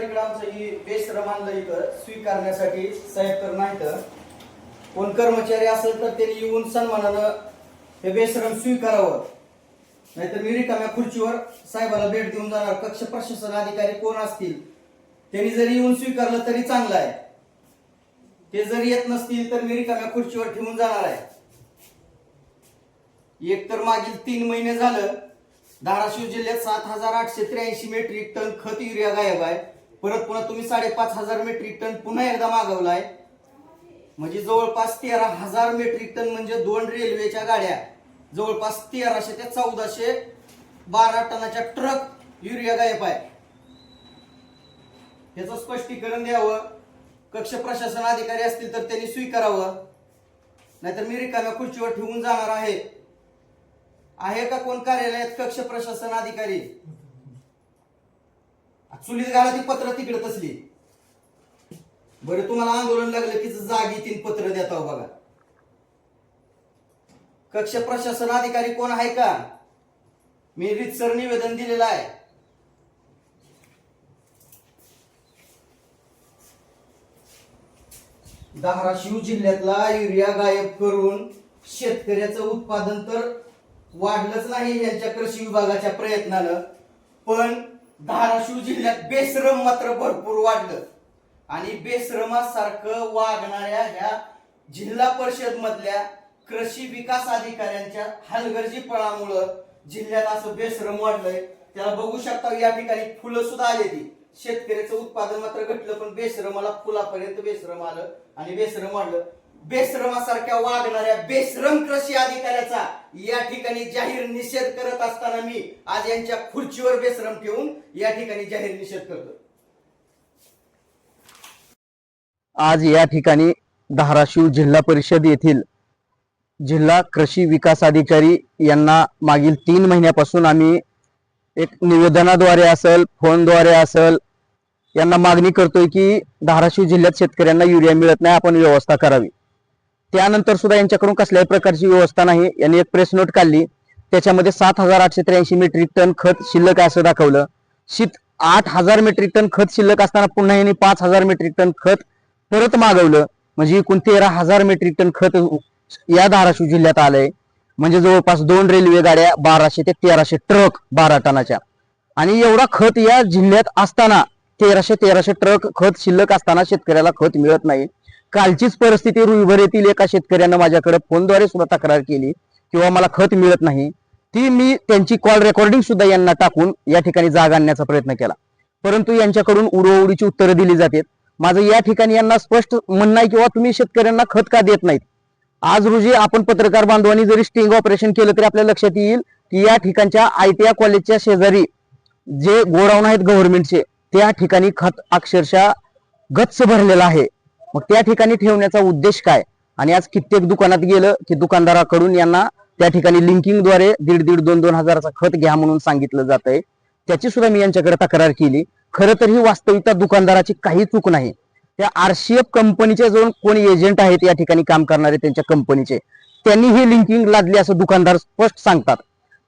इकडे आमचं ही बेश्रम आणलं इथं स्वीकारण्यासाठी साहेब तर नाही तर कोण कर्मचारी असेल तर त्यांनी येऊन सन्मानानं हे बेश्रम स्वीकारावं, नाहीतर मी रिकाम्या खुर्चीवर साहेबाला भेट देऊन जाणार. कक्ष प्रशासन अधिकारी कोण असतील त्यांनी जरी येऊन स्वीकारलं तरी चांगलं आहे. ते जर येत नसतील तर मी रिकाम्या खुर्चीवर ठेवून जाणार आहे. एक तर मागील 3 महिने झालं धाराशिव जिल्ह्यात 7,883 मेट्रिक टन खत युरिया गायब आहे. परत पुन्हा तुम्ही 5,500 मेट्रिक टन पुन्हा एकदा मागवलाय. म्हणजे जवळपास 13,000 मेट्रिक टन म्हणजे 2 रेल्वेच्या गाड्या जवळपास 1300 ते 1412 टनाच्या ट्रक युरिया गायब आहे. याचं स्पष्टीकरण द्यावं. कक्ष प्रशासन अधिकारी असतील तर त्यांनी स्वीकारावं, नाहीतर मी रिकाम्या खुर्चीवर ठेवून जाणार आहे का कोण कार्यालयात कक्ष प्रशासन अधिकारी? चुलीत घाला ती पत्र तिकडे तसली. बरं तुम्हाला आंदोलन लागलं की जागी 3 पत्र देता बघा. कक्ष प्रशासन अधिकारी कोण आहे का? मी रीतसर निवेदन दिलेलं आहे. धाराशिव जिल्ह्यातला युरिया गायब करून शेतकऱ्याचं उत्पादन तर वाढलंच नाही यांच्या कृषी विभागाच्या प्रयत्नानं, पण धाराशिव जिल्ह्यात बेश्रम मात्र भरपूर वाढलं. आणि बेश्रमासारखं वागणाऱ्या ह्या जिल्हा परिषद मधल्या कृषी विकास अधिकाऱ्यांच्या हलगर्जीपणामुळं जिल्ह्यात असं बेश्रम वाढलंय. त्याला बघू शकता या ठिकाणी फुलं सुद्धा आली ती. शेतकऱ्याचं उत्पादन मात्र घटलं, पण बेश्रमाला फुलापर्यंत बेश्रम आलं आणि बेश्रम वाढलं. बेश्रमासारख्या वागणाऱ्या बेश्रम कृषी अधिकाऱ्याचा या ठिकाणी जाहीर निषेध करत असताना मी आज यांच्या खुर्चीवर बेश्रम ठेवून या ठिकाणी जाहीर निषेध करतो. आज या ठिकाणी धाराशिव जिल्हा परिषद येथील जिल्हा कृषी विकास अधिकारी यांना मागील 3 महिन्यापासून आम्ही एक निवेदनाद्वारे असेल, फोनद्वारे असेल, यांना मागणी करतोय की धाराशिव जिल्ह्यात शेतकऱ्यांना युरिया मिळत नाही, आपण व्यवस्था करावी. त्यानंतर सुद्धा यांच्याकडून कसल्याही प्रकारची व्यवस्था नाही. यांनी एक प्रेस नोट काढली, त्याच्यामध्ये 7,883 मेट्रिक टन खत शिल्लक आहे असं दाखवलं. 8,000 मेट्रिक टन खत शिल्लक असताना पुन्हा यांनी 5,000 मेट्रिक टन खत परत मागवलं. म्हणजे एकूण 13,000 मेट्रिक टन खत या धाराशिव जिल्ह्यात आलंय. म्हणजे जवळपास 2 रेल्वे गाड्या 1200 ते 1300 ट्रक 12 टनाच्या. आणि एवढा खत या जिल्ह्यात असताना 1300 ट्रक खत शिल्लक असताना शेतकऱ्याला खत मिळत नाही. कालचीच परिस्थिती रुईभर येथील एका शेतकऱ्यानं माझ्याकडे फोनद्वारे सुद्धा तक्रार केली किंवा मला खत मिळत नाही. ती मी त्यांची कॉल रेकॉर्डिंग सुद्धा यांना टाकून या ठिकाणी जाग आणण्याचा प्रयत्न केला, परंतु यांच्याकडून उडवडीची उत्तरं दिली जातात. माझं या ठिकाणी यांना स्पष्ट म्हणणं आहे किंवा तुम्ही शेतकऱ्यांना खत का देत नाहीत. आज रोजी आपण पत्रकार बांधवांनी जरी स्टिंग ऑपरेशन केलं तरी आपल्या लक्षात येईल की या ठिकाणच्या ITI कॉलेजच्या शेजारी जे गोडाऊन आहेत गव्हर्नमेंटचे, त्या ठिकाणी खत अक्षरशः गच्च भरलेला आहे. मग त्या ठिकाणी ठेवण्याचा उद्देश काय? आणि आज कित्येक दुकानात गेलं की दुकानदाराकडून यांना त्या ठिकाणी लिंकिंगद्वारे 1,500-2,000 हजाराचा खत घ्या म्हणून सांगितलं जातंय. त्याची सुद्धा मी यांच्याकडे तक्रार केली. खरं तर ही वास्तविकता दुकानदाराची काही चूक नाही. त्या RCF कंपनीचे जो कोणी एजंट आहेत या ठिकाणी काम करणारे त्यांच्या कंपनीचे, त्यांनी ही लिंकिंग लादली असं दुकानदार स्पष्ट सांगतात.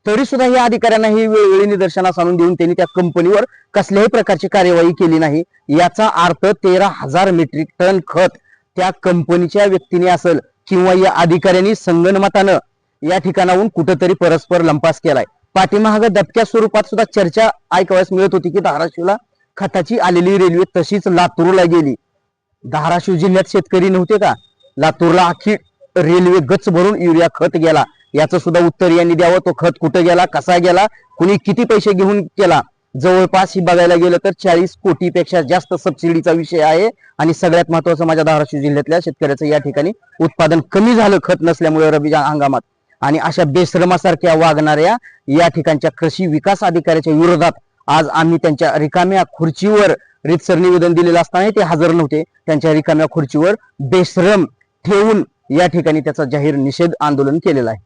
तरी सुद्धा या अधिकाऱ्यांना ही वेळोवेळी निदर्शनास आणून देऊन त्यांनी त्या कंपनीवर कसल्याही प्रकारची कार्यवाही केली नाही. याचा अर्थ 13,000 मेट्रिक टन खत त्या कंपनीच्या व्यक्तीने असेल किंवा या अधिकाऱ्यांनी संगनमतानं या ठिकाणाहून कुठेतरी परस्पर लंपास केलाय. पाठीमागे दबक्या स्वरूपात सुद्धा चर्चा ऐकावयास मिळत होती की धाराशिवला खताची आलेली रेल्वे तशीच लातूरला गेली. धाराशिव जिल्ह्यात शेतकरी नव्हते का? लातूरला अख्खी रेल्वे गच्च भरून युरिया खत गेला. याचं सुद्धा उत्तर यांनी द्यावं. तो खत कुठे गेला, कसा गेला, कुणी किती पैसे घेऊन केला? जवळपास ही बघायला गेलं तर 40 कोटीपेक्षा जास्त सबसिडीचा विषय आहे. आणि सगळ्यात महत्वाचं माझ्या धाराशिव जिल्ह्यातल्या शेतकऱ्याचं या ठिकाणी उत्पादन कमी झालं खत नसल्यामुळे रब्बी हंगामात. आणि अशा बेश्रमासारख्या वागणाऱ्या या ठिकाणच्या कृषी विकास अधिकाऱ्याच्या विरोधात आज आम्ही त्यांच्या रिकाम्या खुर्चीवर रीतसर निवेदन दिलेलं असताना ते हजर नव्हते. त्यांच्या रिकाम्या खुर्चीवर बेश्रम ठेवून या ठिकाणी त्याचा जाहीर निषेध आंदोलन केलेला आहे.